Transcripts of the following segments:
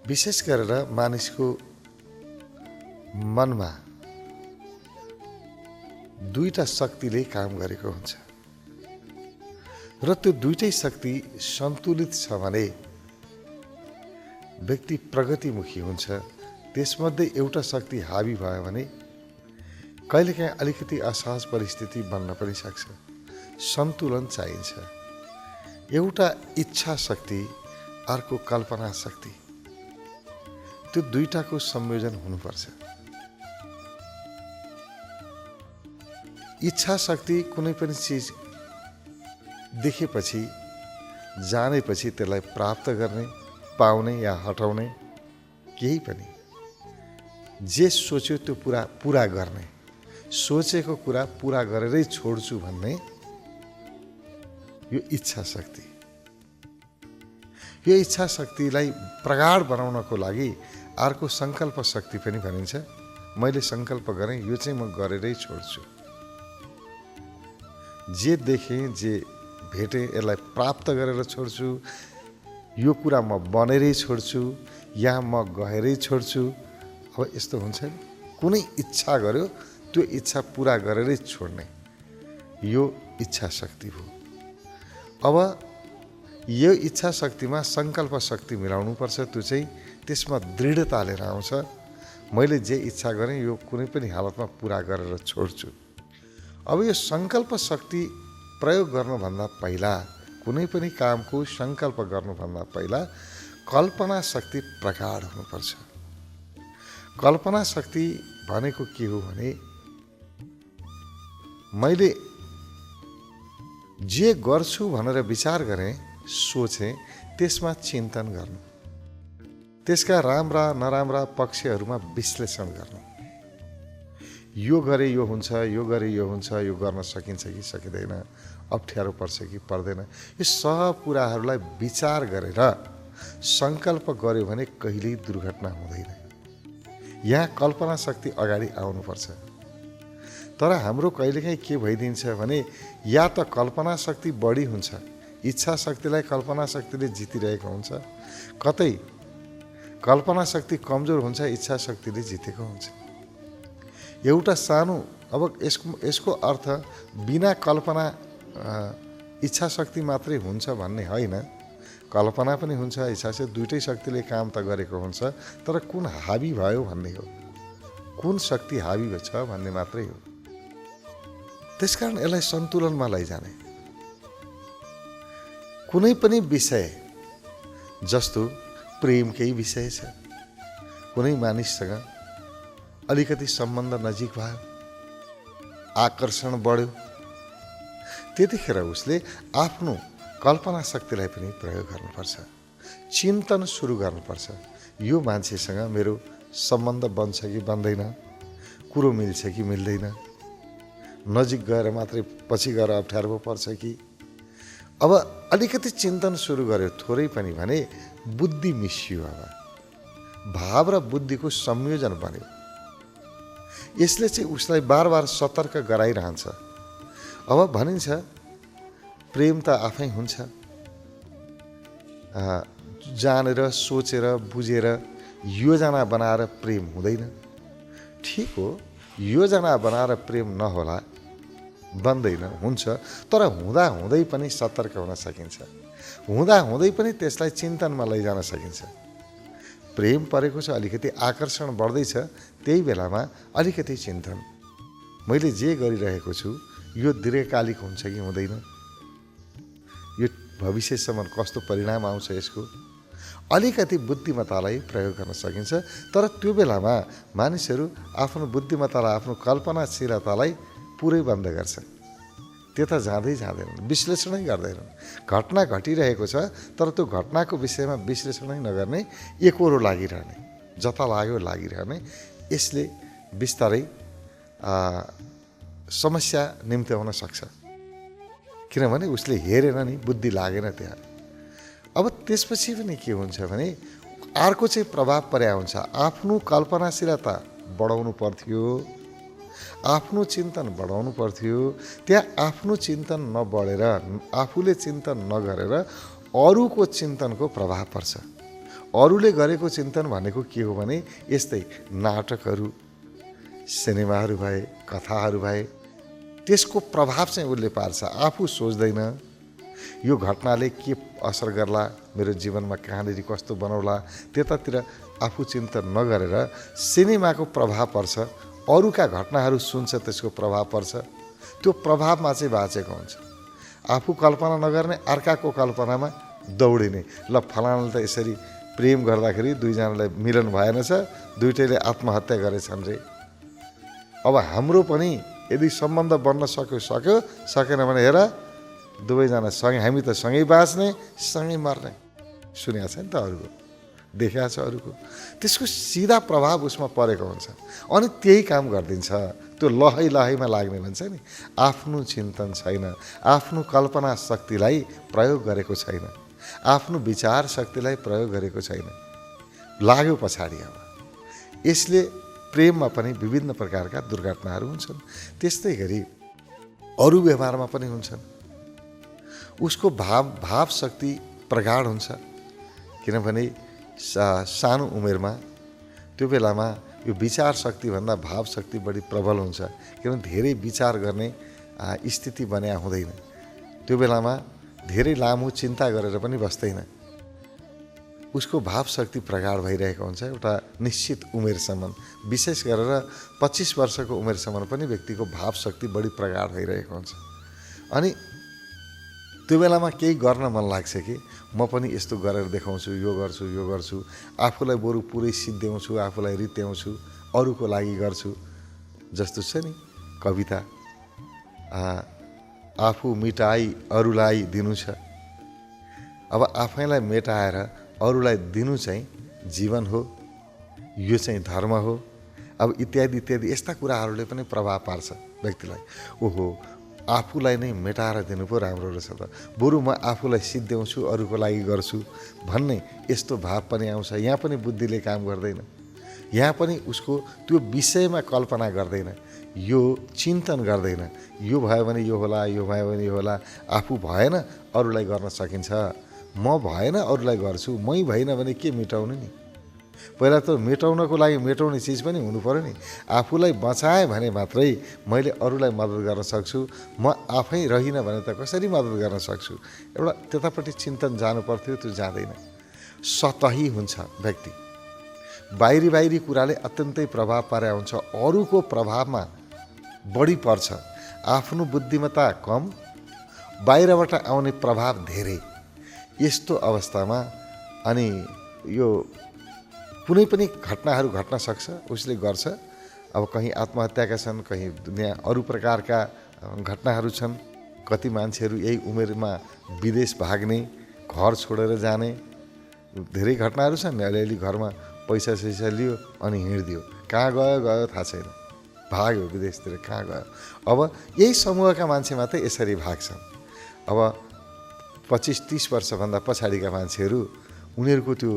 विशेष गरेर मानिसको मनमा दुईटा शक्तिले काम गरेको हुन्छ र त्यो दुईटै शक्ति सन्तुलित छ भने व्यक्ति प्रगतिमुखी हुन्छ। त्यसमध्ये एउटा शक्ति हावी भयो भने कहिलेकाहीँ अलिकति असहज परिस्थिति बन्न पनि सक्छ। सन्तुलन चाहिन्छ। एउटा इच्छा शक्ति, अर्को कल्पना शक्ति, त्यो दुईटाको संयोजन हुनुपर्छ। इच्छा शक्ति कुनै पनि चिज देखेपछि जानेपछि त्यसलाई प्राप्त गर्ने, पाउने या हटाउने, केही पनि जे सोच्यो त्यो पुरा गर्ने, सोचेको कुरा पुरा गरेरै छोड्छु भन्ने यो इच्छा शक्ति। यो इच्छा शक्तिलाई प्रगाढ बनाउनको लागि अर्को संकल्प शक्ति पनि भनिन्छ। मैले संकल्प गरेँ, यो चाहिँ म गरेरै छोड्छु। जे देखेँ, जे भेटेँ, यसलाई प्राप्त गरेर छोड्छु। यो कुरा म बनेरै छोड्छु, या म गएरै छोड्छु। अब यस्तो हुन्छ नि, कुनै इच्छा गर्यो त्यो इच्छा पुरा गरेरै छोड्ने, यो इच्छा शक्ति हो। अब यो इच्छा शक्तिमा संकल्प शक्ति मिलाउनु पर्छ। त्यो चाहिँ त्यसमा दृढता लिएर आउँछ। मैले जे इच्छा गरेँ यो कुनै पनि हालतमा पुरा गरेर छोड्छु। अब यो संकल्प शक्ति प्रयोग गर्नुभन्दा पहिला, कुनै पनि कामको संकल्प गर्नुभन्दा पहिला कल्पना शक्ति प्रगाढ हुनुपर्छ। कल्पना शक्ति भनेको के हो भने मैले जे गर्छु भनेर विचार गरेँ, सोचेँ, त्यसमा चिन्तन गर्नु, त्यसका राम्रा नराम्रा पक्षहरूमा विश्लेषण गर्नु। यो गरे यो हुन्छ, यो गरे यो हुन्छ, यो गर्न सकिन्छ कि सकिँदैन, अप्ठ्यारो पर्छ कि पर्दैन, यो सब कुराहरूलाई विचार गरेर संकल्प गर्यो भने कहिल्यै दुर्घटना हुँदैन। यहाँ कल्पना शक्ति अगाडि आउनुपर्छ। तर हाम्रो कहिलेकाहीँ के भइदिन्छ भने या त कल्पना शक्ति बढी हुन्छ, इच्छा शक्तिलाई कल्पना शक्तिले जितिरहेको हुन्छ, कतै कल्पना शक्ति कमजोर हुन्छ, इच्छा शक्तिले जितेको हुन्छ। एउटा सानो, अब यसको अर्थ बिना कल्पना इच्छा शक्ति मात्रै हुन्छ भन्ने होइन। कल्पना पनि हुन्छ, इच्छा शक्ति, दुईटै शक्तिले काम त गरेको हुन्छ। तर कुन हावी भयो भन्ने हो, कुन शक्ति हावी छ भन्ने मात्रै हो। त्यसकारण यसलाई सन्तुलनमा लैजाने। कुनै पनि विषय, जस्तो प्रेमकै विषय छ, कुनै मानिससँग अलिकति सम्बन्ध नजिक भयो, आकर्षण बढ्यो, त्यतिखेर उसले आफ्नो कल्पना शक्तिलाई पनि प्रयोग गर्नुपर्छ। चिन्तन सुरु गर्नुपर्छ। यो मान्छेसँग मेरो सम्बन्ध बन्छ कि बन्दैन, कुरो मिल्छ कि मिल्दैन, नजिक गएर मात्रै पछि गएर अप्ठ्यारो पर्छ कि। अब अलिकति चिन्तन सुरु गर्यो, थोरै पनि भने बुद्धि मिसियो। अब भाव र बुद्धिको संयोजन बन्यो। यसले चाहिँ उसलाई बार बार सतर्क गराइरहन्छ। अब भनिन्छ प्रेम त आफै हुन्छ, जानेर सोचेर बुझेर योजना बनाएर प्रेम हुँदैन। ठिक हो, योजना बनाएर प्रेम नहोला, बन्दैन, हुन्छ। तर हुँदा हुँदै पनि सतर्क हुन सकिन्छ, हुँदा हुँदै पनि त्यसलाई चिन्तनमा लैजान सकिन्छ। प्रेम परेको छ, अलिकति आकर्षण बढ्दैछ, त्यही बेलामा अलिकति चिन्तन, मैले जे गरिरहेको छु यो दीर्घकालिक हुन्छ कि हुँदैन, यो भविष्यसम्म कस्तो परिणाम आउँछ, यसको अलिकति बुद्धिमत्तालाई प्रयोग गर्न सकिन्छ। तर त्यो बेलामा मानिसहरू आफ्नो बुद्धिमत्तालाई, आफ्नो कल्पनाशीलतालाई पुरै बन्द गर्छ। त्यता जाँदैनन्, विश्लेषणै गर्दैनन्। घटना घटिरहेको छ, तर त्यो घटनाको विषयमा विश्लेषणै नगर्ने, एकहोरो लागिरहने, जता लाग्यो लागिरहने। यसले बिस्तारै समस्या निम्त्याउन सक्छ, किनभने उसले हेरेन नि, बुद्धि लागेन त्यहाँ। अब त्यसपछि पनि के हुन्छ भने अर्को चाहिँ प्रभाव पर्या हुन्छ। आफ्नो कल्पनाशीलता बढाउनु पर्थ्यो, आफ्नो चिन्तन बढाउनु पर्थ्यो, त्यहाँ आफ्नो चिन्तन नबढेर, आफूले चिन्तन नगरेर अरूको चिन्तनको प्रभाव पर्छ। अरूले गरेको चिन्तन भनेको के हो भने यस्तै नाटकहरू, सिनेमाहरू भए, कथाहरू भए, त्यसको प्रभाव चाहिँ उसले पार्छ। आफू सोच्दैन यो घटनाले के असर गर्ला, मेरो जीवनमा कहाँनिर कस्तो बनाउला, त्यतातिर आफू चिन्तन नगरेर सिनेमाको प्रभाव पर्छ, अरूका घटनाहरू सुन्छ, त्यसको प्रभाव पर्छ, त्यो प्रभावमा चाहिँ बाँचेको हुन्छ। आफू कल्पना नगर्ने, अर्काको कल्पनामा दौडिने। ल फलानाले त यसरी प्रेम गर्दाखेरि दुईजनालाई मिलन भएन छ, दुइटैले आत्महत्या गरेछन् रे। अब हाम्रो पनि यदि सम्बन्ध बन्न सक्यो, सकेन भने हेर दुवैजना सँगै, हामी त सँगै बाँच्ने सँगै मर्ने। सुनेको छ नि त, अरूको देखाएको छ अरूको, त्यसको सिधा प्रभाव उसमा परेको हुन्छ अनि त्यही काम गरिदिन्छ। त्यो लहैमा लाग्ने भन्छ नि, आफ्नो चिन्तन छैन, आफ्नो कल्पना शक्तिलाई प्रयोग गरेको छैन, आफ्नो विचार शक्तिलाई प्रयोग गरेको छैन, लाग्यो पछाडि। अब यसले प्रेममा पनि विभिन्न प्रकारका दुर्घटनाहरू हुन्छन्। त्यस्तै गरी अरू व्यवहारमा पनि हुन्छन्। उसको भाव शक्ति प्रगाढ हुन्छ, किनभने सानो उमेरमा त्यो बेलामा यो विचार शक्तिभन्दा भाव शक्ति बढी प्रबल हुन्छ, किनभने धेरै विचार गर्ने स्थिति बन्या हुँदैन। त्यो बेलामा धेरै लामो चिन्ता गरेर पनि बस्दैन, उसको भाव शक्ति प्रगाढ भइरहेको हुन्छ एउटा निश्चित उमेरसम्म। विशेष गरेर 25 वर्षको उमेरसम्म पनि व्यक्तिको भाव शक्ति बढी प्रगाढ भइरहेको हुन्छ। अनि त्यो बेलामा केही गर्न मन लाग्छ कि म पनि यस्तो गरेर देखाउँछु, यो गर्छु, आफूलाई बरु पुरै सिद्ध्याउँछु, आफूलाई रित्याउँछु, अरूको लागि गर्छु। जस्तो छ नि कविता, आफू मिटाई अरूलाई दिनु छ। अब आफैलाई मेटाएर अरूलाई दिनु चाहिँ जीवन हो, यो चाहिँ धर्म हो। अब इत्यादि इत्यादि यस्ता कुराहरूले पनि प्रभाव पार्छ व्यक्तिलाई। ओहो, आफूलाई नै मेटाएर दिनु पो राम्रो रहेछ त, बरु म आफूलाई सिद्ध्याउँछु, अरूको लागि गर्छु भन्ने यस्तो भाव पनि आउँछ। यहाँ पनि बुद्धिले काम गर्दैन, यहाँ पनि उसको त्यो विषयमा कल्पना गर्दैन, यो चिन्तन गर्दैन, यो भयो भने यो होला, यो भयो भने यो होला, आफू भएन अरूलाई गर्न सकिन्छ, म भएन अरूलाई गर्छु, मै भएन भने के मेटाउनु नि। पहिला त मेटाउनको लागि मेटाउने चिज पनि हुनु पर्यो नि। आफूलाई बचाएँ भने मात्रै मैले अरूलाई मद्दत गर्न सक्छु, म आफै रहिनँ भने त कसरी मद्दत गर्न सक्छु। एउटा त्यतापट्टि चिन्तन जानु पर्थ्यो, त्यो जाँदैन। सतही हुन्छ व्यक्ति, बाहिरी कुराले अत्यन्तै प्रभाव पारे हुन्छ, अरूको प्रभावमा बढी पर्छ, आफ्नो बुद्धिमत्ता कम, बाहिरबाट आउने प्रभाव धेरै। यस्तो अवस्थामा अनि यो कुनै पनि घटनाहरू घट्न सक्छ, उसले गर्छ। अब कहीँ आत्महत्याका छन्, कहीँ दुनियाँ अरू प्रकारका घटनाहरू छन्। कति मान्छेहरू यही उमेरमा विदेश भाग्ने, घर छोडेर जाने धेरै घटनाहरू छन्। अलिअलि घरमा पैसा सैसा लियो अनि हिँडिदियो, कहाँ गयो थाहा छैन, भाग्यो विदेशतिर, कहाँ गयो। अब यही समूहका मान्छे मात्रै यसरी भाग्छन्। अब 25-30 वर्षभन्दा पछाडिका मान्छेहरू, उनीहरूको त्यो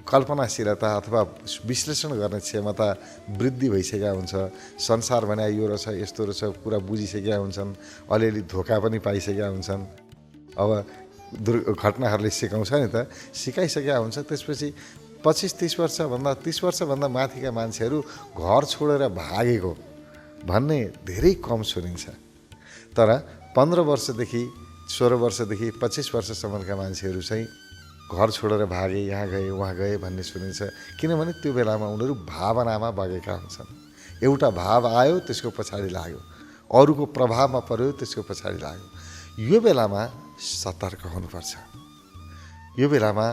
कल्पनाशीलता अथवा विश्लेषण गर्ने क्षमता वृद्धि भइसकेका हुन्छ। संसार भने यो रहेछ, यस्तो रहेछ, कुरा बुझिसकेका हुन्छन्, अलिअलि धोका पनि पाइसकेका हुन्छन्। अब घटनाहरूले सिकाउँछ नि त, सिकाइसकेका हुन्छ। त्यसपछि 25-30 वर्षभन्दा 30 वर्षभन्दा माथिका मान्छेहरू घर छोडेर भागेको भन्ने धेरै कम सुनिन्छ। तर 15 वर्षदेखि 16 वर्षदेखि 25 वर्षसम्मका मान्छेहरू चाहिँ घर छोडेर भागे, यहाँ गए वहाँ गए भन्ने सुनिन्छ। किनभने त्यो बेलामा उनीहरू भावनामा बगेका हुन्छन्। एउटा भाव आयो, त्यसको पछाडि लाग्यो, अरूको प्रभावमा पर्यो, त्यसको पछाडि लाग्यो। यो बेलामा सतर्क हुनुपर्छ। यो बेलामा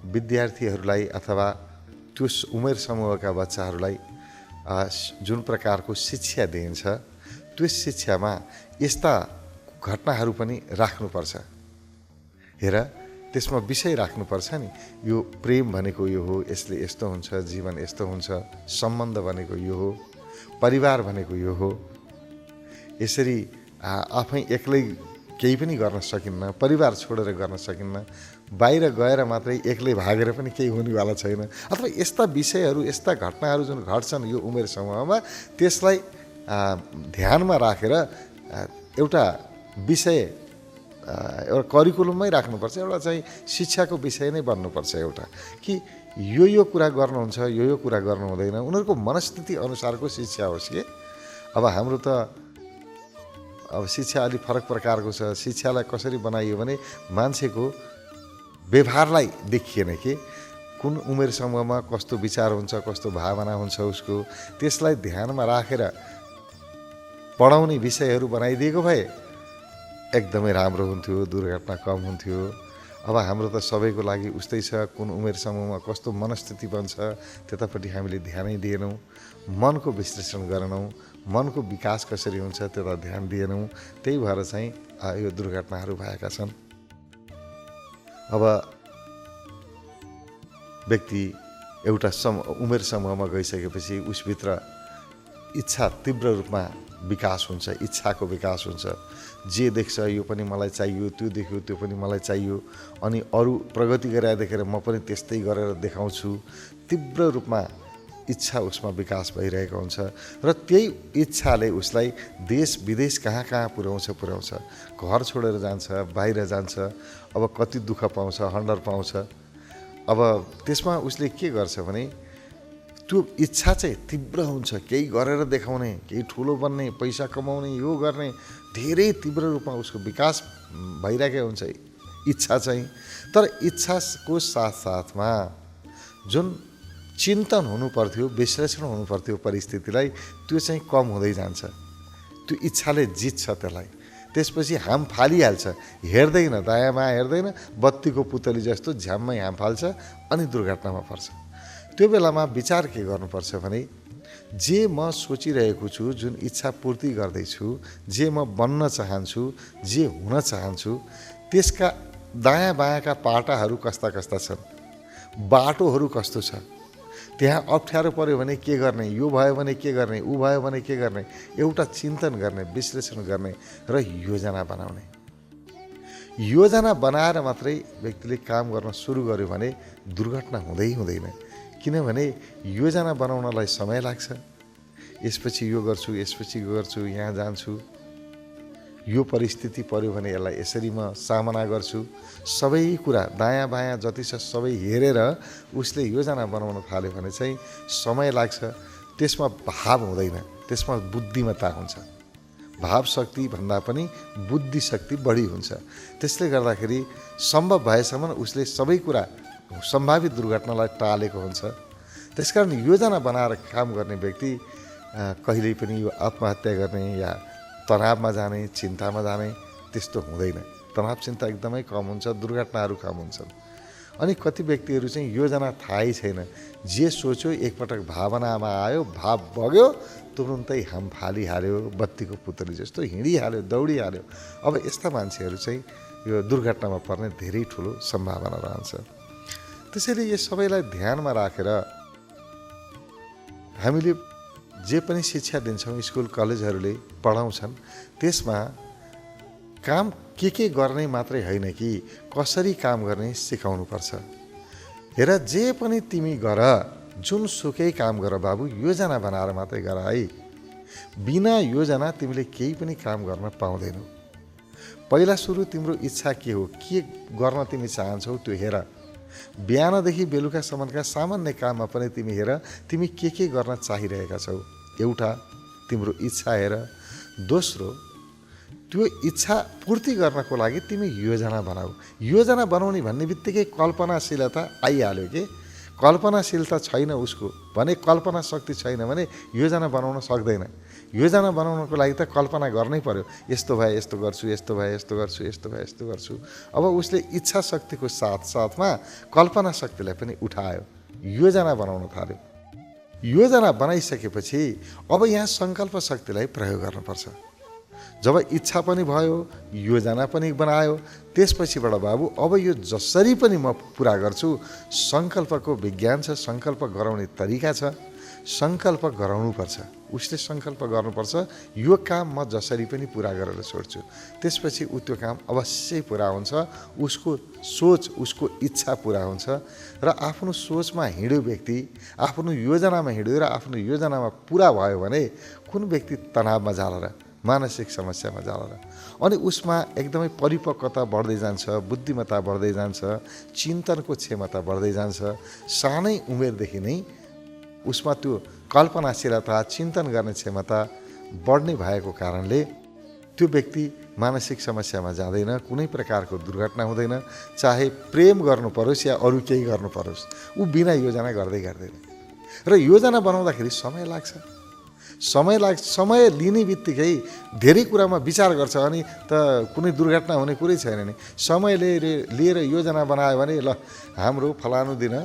विद्यार्थीहरूलाई अथवा त्यो उमेर समूहका बच्चाहरूलाई जुन प्रकारको शिक्षा दिइन्छ, त्यो शिक्षामा यस्ता घटनाहरू पनि राख्नुपर्छ। हेर, त्यसमा विषय राख्नुपर्छ नि, यो प्रेम भनेको यो हो, यसले यस्तो हुन्छ, जीवन यस्तो हुन्छ, सम्बन्ध भनेको यो हो, परिवार भनेको यो हो। यसरी आफै एक्लै केही पनि गर्न सकिन्न, परिवार छोडेर गर्न सकिन्न, बाहिर गएर मात्रै एक्लै भागेर पनि केही हुनेवाला छैन। अथवा यस्ता विषयहरू, यस्ता घटनाहरू जुन घट्छन् यो उमेर समूहमा, त्यसलाई ध्यानमा राखेर एउटा विषय एउटा करिकुलममै राख्नुपर्छ, एउटा चाहिँ शिक्षाको विषय नै बन्नुपर्छ एउटा, कि यो कुरा गर्नुहुन्छ, यो कुरा गर्नु हुँदैन, उनीहरूको मनस्थिति अनुसारको शिक्षा होस् कि। अब हाम्रो त अब शिक्षा अलिक फरक प्रकारको छ। शिक्षालाई कसरी बनाइयो भने मान्छेको व्यवहारलाई देखिएन कि कुन उमेर समूहमा कस्तो विचार हुन्छ, कस्तो भावना हुन्छ उसको, त्यसलाई ध्यानमा राखेर पढाउने विषयहरू बनाइदिएको भए एकदमै राम्रो हुन्थ्यो, दुर्घटना कम हुन्थ्यो। अब हाम्रो त सबैको लागि उस्तै छ, कुन उमेर समूहमा कस्तो मनस्थिति बन्छ त्यतापट्टि हामीले ध्यानै दिएनौँ, मनको विश्लेषण गरेनौँ, मनको विकास कसरी हुन्छ त्यता ध्यान दिएनौँ। त्यही भएर चाहिँ यो दुर्घटनाहरू भएका छन्। अब व्यक्ति एउटा उमेर समूहमा गइसकेपछि उसभित्र इच्छा तीव्र रूपमा विकास हुन्छ, इच्छाको विकास हुन्छ। जे देख्छ यो पनि मलाई चाहियो, त्यो देख्यो त्यो पनि मलाई चाहियो, अनि अरू प्रगति गरेर देखेर म पनि त्यस्तै गरेर देखाउँछु। तीव्र रूपमा इच्छा उसमा विकास भइरहेको हुन्छ र त्यही इच्छाले उसलाई देश विदेश कहाँ कहाँ पुर्याउँछ। घर छोडेर जान्छ, बाहिर जान्छ, अब कति दुःख पाउँछ, हन्डर पाउँछ। अब त्यसमा उसले के गर्छ भने त्यो इच्छा चाहिँ तीव्र हुन्छ, केही गरेर देखाउने, केही ठुलो बन्ने, पैसा कमाउने, यो गर्ने, धेरै तीव्र रूपमा उसको विकास भइरहेको हुन्छ इच्छा चाहिँ। तर इच्छाको साथसाथमा जुन चिन्तन हुनुपर्थ्यो, विश्लेषण हुनुपर्थ्यो परिस्थितिलाई, त्यो चाहिँ कम हुँदै जान्छ। त्यो इच्छाले जित्छ त्यसलाई। त्यसपछि हाम फालिहाल्छ, हेर्दैन, दायाँ बायाँ हेर्दैन, बत्तीको पुतली जस्तो झ्याम्मै हाम फाल्छ अनि दुर्घटनामा पर्छ। त्यो बेलामा विचार के गर्नुपर्छ भने जे म सोचिरहेको छु, जुन इच्छा पूर्ति गर्दैछु, जे म बन्न चाहन्छु, जे हुन चाहन्छु, त्यसका दायाँ बायाँका पाटाहरू कस्ता कस्ता छन्, बाटोहरू कस्तो छ, त्यहाँ अप्ठ्यारो पर्यो भने के गर्ने, यो भयो भने के गर्ने, ऊ भयो भने के गर्ने, एउटा चिन्तन गर्ने, विश्लेषण गर्ने र योजना बनाउने। योजना बनाएर मात्रै व्यक्तिले काम गर्न सुरु गर्यो भने दुर्घटना हुँदैन। किनभने योजना बनाउनलाई समय लाग्छ। यसपछि यो गर्छु, यसपछि यो गर्छु, यहाँ जान्छु, यो परिस्थिति पर्यो भने यसलाई यसरी म सामना गर्छु, सबै कुरा दायाँ बायाँ जति छ सबै हेरेर उसले योजना बनाउन थाल्यो भने चाहिँ समय लाग्छ। त्यसमा भाव हुँदैन, त्यसमा बुद्धिमत्ता हुन्छ। भाव शक्ति भन्दा पनि बुद्धि शक्ति बढी हुन्छ। त्यसले गर्दाखेरि सम्भव भएसम्म उसले सबै कुरा सम्भावित दुर्घटनालाई टालेको हुन्छ। त्यसकारण योजना बनाएर काम गर्ने व्यक्ति कहिल्यै पनि यो आत्महत्या गर्ने या तनावमा जाने, चिन्तामा जाने त्यस्तो हुँदैन। तनाव चिन्ता एकदमै कम हुन्छ, दुर्घटनाहरू कम हुन्छन्। अनि कति व्यक्तिहरू चाहिँ योजना थाहै छैन, जे सोच्यो एकपटक भावनामा आयो, भाव बग्यो, तुरुन्तै हाम फालिहाल्यो, बत्तीको पुतली जस्तो हिँडिहाल्यो, दौडिहाल्यो। अब यस्ता मान्छेहरू चाहिँ यो दुर्घटनामा पर्ने धेरै ठुलो सम्भावना रहन्छ। त्यसैले यो सबैलाई ध्यानमा राखेर हामीले जे पनि शिक्षा दिन्छौँ, स्कुल कलेजहरूले पढाउँछन्, त्यसमा काम के गर्ने मात्रै होइन कि कसरी काम गर्ने सिकाउनुपर्छ। हेर, जे पनि तिमी गर, जुन सुकै काम गर बाबु, योजना बनाएर मात्रै गर है। बिना योजना तिमीले केही पनि काम गर्न पाउँदैनौ। पहिला सुरु तिम्रो इच्छा के हो, के गर्न तिमी चाहन्छौ त्यो हेर। बिहानदेखि बेलुकासम्मका सामान्य काममा पनि तिमी हेर, तिमी के गर्न चाहिरहेका छौ। एउटा तिम्रो इच्छा हेर। दोस्रो, त्यो इच्छा पूर्ति गर्नको लागि तिमी योजना बनाऊ। योजना बनाउने भन्ने बित्तिकै कल्पनाशीलता आइहाल्यो कि कल्पनाशीलता छैन उसको भने, कल्पना शक्ति छैन भने योजना बनाउन सक्दैन। योजना बनाउनको लागि त कल्पना गर्नै पर्यो, यस्तो भए यस्तो गर्छु, यस्तो भए यस्तो गर्छु, यस्तो भए यस्तो गर्छु। अब उसले इच्छा शक्तिको साथसाथमा कल्पना शक्तिलाई पनि उठायो, योजना बनाउन थाल्यो। योजना बनाइसकेपछि अब यहाँ सङ्कल्प शक्तिलाई प्रयोग गर्नुपर्छ। जब इच्छा पनि भयो, योजना पनि बनायो, त्यसपछिबाट बाबु अब यो जसरी पनि म पुरा गर्छु, सङ्कल्पको विज्ञान छ, सङ्कल्प गराउने तरिका छ, सङ्कल्प गराउनुपर्छ। उसले सङ्कल्प गर्नुपर्छ, यो काम म जसरी पनि पुरा गरेर छोड्छु। त्यसपछि ऊ त्यो काम अवश्य पुरा हुन्छ। उसको सोच, उसको इच्छा पुरा हुन्छ र आफ्नो सोचमा हिँड्यो व्यक्ति, आफ्नो योजनामा हिँड्यो र आफ्नो योजनामा पुरा भयो भने कुन व्यक्ति तनावमा जाला र मानसिक समस्यामा जाँदैन। अनि उसमा एकदमै परिपक्वता बढ्दै जान्छ, बुद्धिमत्ता बढ्दै जान्छ, चिन्तनको क्षमता बढ्दै जान्छ। सानै उमेरदेखि नै उसमा त्यो कल्पनाशीलता, चिन्तन गर्ने क्षमता बढ्ने भएको कारणले त्यो व्यक्ति मानसिक समस्यामा जाँदैन, कुनै प्रकारको दुर्घटना हुँदैन। चाहे प्रेम गर्नु परोस् या अरू केही गर्नु परोस्, ऊ बिना योजना गर्दै गर्दैन। र योजना बनाउँदाखेरि समय लाग्छ। समय लिने बित्तिकै धेरै कुरामा विचार गर्छ, अनि त कुनै दुर्घटना हुने कुरै छैन नि। समय लिएर योजना बनायो भने ल हाम्रो फलानु दिन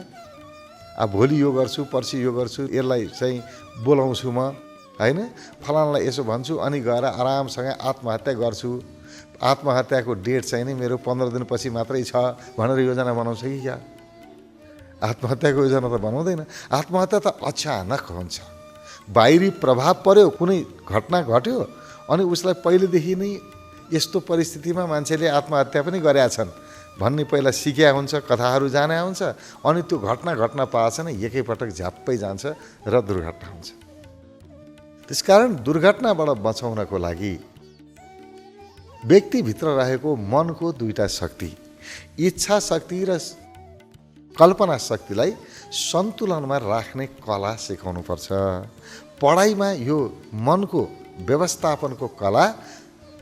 भोलि यो गर्छु, पर्सि यो गर्छु, यसलाई चाहिँ बोलाउँछु म, होइन, फलानालाई यसो भन्छु, अनि गएर आरामसँग आत्महत्या गर्छु। आत्महत्याको डेट चाहिँ नि मेरो 15 दिनपछि मात्रै छ भनेर योजना बनाउँछ कि क्या? आत्महत्याको योजना त बनाउँदैन। आत्महत्या त अचानक हुन्छ, बाहिरी प्रभाव पर्यो, कुनै घटना घट्यो, अनि उसलाई पहिलेदेखि नै यस्तो परिस्थितिमा मान्छेले आत्महत्या पनि गरेका छन् भन्ने पहिला सिकेका हुन्छ, कथाहरू जाने हुन्छ, अनि त्यो घटना घट्न पाएछ नै एकैपटक झ्याप्पै जान्छ र दुर्घटना हुन्छ। त्यसकारण दुर्घटनाबाट बचाउनको लागि व्यक्तिभित्र रहेको मनको दुईटा शक्ति, इच्छा शक्ति र कल्पना शक्तिलाई सन्तुलनमा राख्ने कला सिकाउनुपर्छ। पढाइमा यो मनको व्यवस्थापनको कला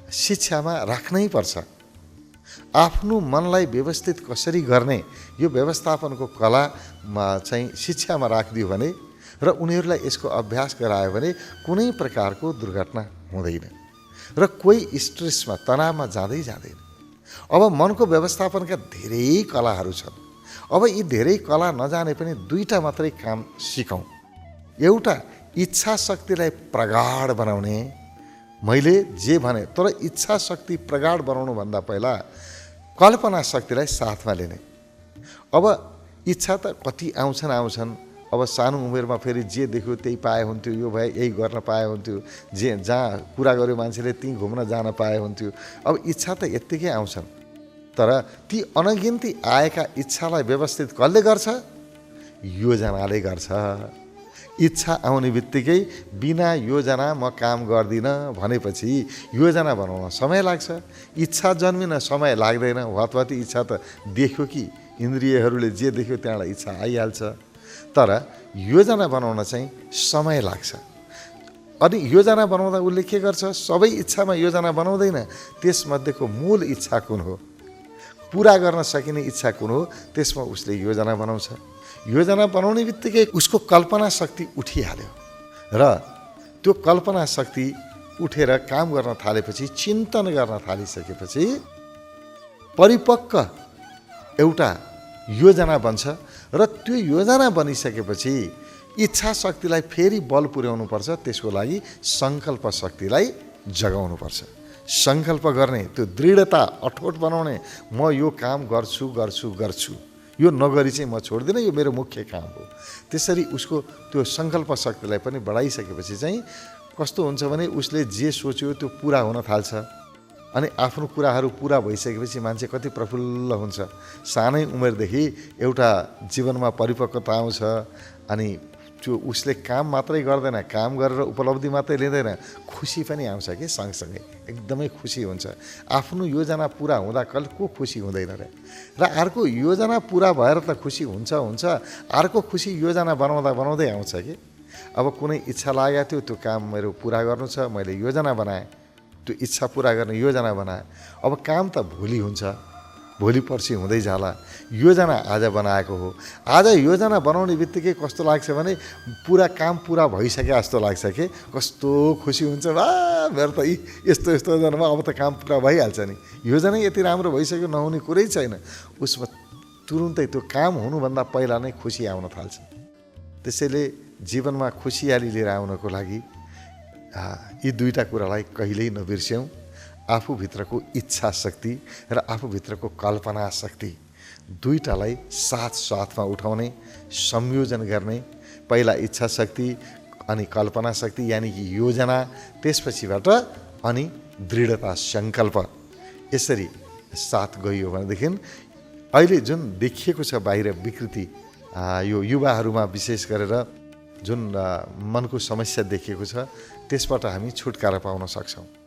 शिक्षामा राख्नै पर्छ। आफ्नो मनलाई व्यवस्थित कसरी गर्ने यो व्यवस्थापनको कलामा चाहिँ शिक्षामा राखिदियो भने र उनीहरूलाई यसको अभ्यास गरायो भने कुनै प्रकारको दुर्घटना हुँदैन र कोही स्ट्रेसमा, तनावमा जाँदैन। अब मनको व्यवस्थापनका धेरै कलाहरू छन्। अब यी धेरै कला नजाने पनि दुईटा मात्रै काम सिकौँ। एउटा इच्छा शक्तिलाई प्रगाढ बनाउने, मैले जे भने, तर इच्छा शक्ति प्रगाढ बनाउनुभन्दा पहिला कल्पना शक्तिलाई साथमा लिने। अब इच्छा त कति आउँछन्। अब सानो उमेरमा फेरि जे देख्यो त्यही पाए हुन्थ्यो, यो भए यही गर्न पाए हुन्थ्यो, जहाँ कुरा गर्यो मान्छेले त्यहीँ घुम्न जान पाए हुन्थ्यो। अब इच्छा त यत्तिकै आउँछन्, तर ती अनगिन्ती आएका इच्छालाई व्यवस्थित कसले गर्छ? योजनाले गर्छ। इच्छा आउने बित्तिकै बिना योजना म काम गर्दिनँ भनेपछि योजना बनाउन समय लाग्छ। इच्छा जन्मिन समय लाग्दैन। हतपति इच्छा त देख्यो कि इन्द्रियहरूले जे देख्यो त्यहाँबाट इच्छा आइहाल्छ। तर योजना बनाउन चाहिँ समय लाग्छ। अनि योजना बनाउँदा उसले के गर्छ? सबै इच्छामा योजना बनाउँदैन। त्यसमध्येको मूल इच्छा कुन हो, पुरा गर्न सकिने इच्छा कुन हो, त्यसमा उसले योजना बनाउँछ। योजना बनाउने बित्तिकै उसको कल्पना शक्ति उठिहाल्यो र त्यो कल्पना शक्ति उठेर काम गर्न थालेपछि, चिन्तन गर्न थालिसकेपछि परिपक्व एउटा योजना बन्छ र त्यो योजना बनिसकेपछि इच्छा शक्तिलाई फेरि बल पुर्याउनु पर्छ। त्यसको लागि सङ्कल्प शक्तिलाई जगाउनुपर्छ। सङ्कल्प गर्ने, त्यो दृढता अठोट बनाउने, म यो काम गर्छु गर्छु गर्छु, यो नगरी चाहिँ म छोड्दिनँ, यो मेरो मुख्य काम हो। त्यसरी उसको त्यो सङ्कल्प शक्तिलाई पनि बढाइसकेपछि चाहिँ कस्तो हुन्छ भने उसले जे सोच्यो त्यो पुरा हुन थाल्छ। अनि आफ्नो कुराहरू पुरा भइसकेपछि मान्छे कति प्रफुल्ल हुन्छ। सानै उमेरदेखि एउटा जीवनमा परिपक्वता आउँछ। अनि त्यो उसले काम मात्रै गर्दैन, काम गरेर उपलब्धि मात्रै लिँदैन, खुसी पनि आउँछ कि सँगसँगै एकदमै खुसी हुन्छ। आफ्नो योजना पुरा हुँदा को खुसी हुँदैन र अर्को योजना पुरा भएर त खुसी हुन्छ, अर्को खुसी योजना बनाउँदै आउँछ कि। अब कुनै इच्छा लागेको थियो, त्यो काम मेरो पुरा गर्नु छ, मैले योजना बनाएँ, त्यो इच्छा पुरा गर्ने योजना बनाएँ। अब काम त भोलि हुन्छ, भोलि पर्सि हुँदै जाला। योजना आज बनाएको हो। आज योजना बनाउने बित्तिकै कस्तो लाग्छ भने पुरा काम पुरा भइसक्यो जस्तो लाग्छ कि कस्तो खुसी हुन्छ। वा मेरो त यस्तो योजनामा अब त काम पुरा भइहाल्छ नि, योजना यति राम्रो भइसक्यो, नहुने कुरै छैन। उसमा तुरुन्तै त्यो काम हुनुभन्दा पहिला नै खुसी आउन थाल्छ। त्यसैले जीवनमा खुसियाली लिएर आउनको लागि यी दुईटा कुरालाई कहिल्यै नबिर्स्यौँ। आफूभित्रको इच्छा शक्ति र आफूभित्रको कल्पना शक्ति दुईटालाई साथमा उठाउने, संयोजन गर्ने। पहिला इच्छा शक्ति अनि कल्पना शक्ति यानि कि योजना, त्यसपछिबाट अनि दृढता, सङ्कल्प। यसरी साथ गइयो भनेदेखि अहिले जुन देखिएको छ बाहिर विकृति, यो युवाहरूमा विशेष गरेर जुन मनको समस्या देखिएको छ, त्यसबाट हामी छुटकारा पाउन सक्छौँ।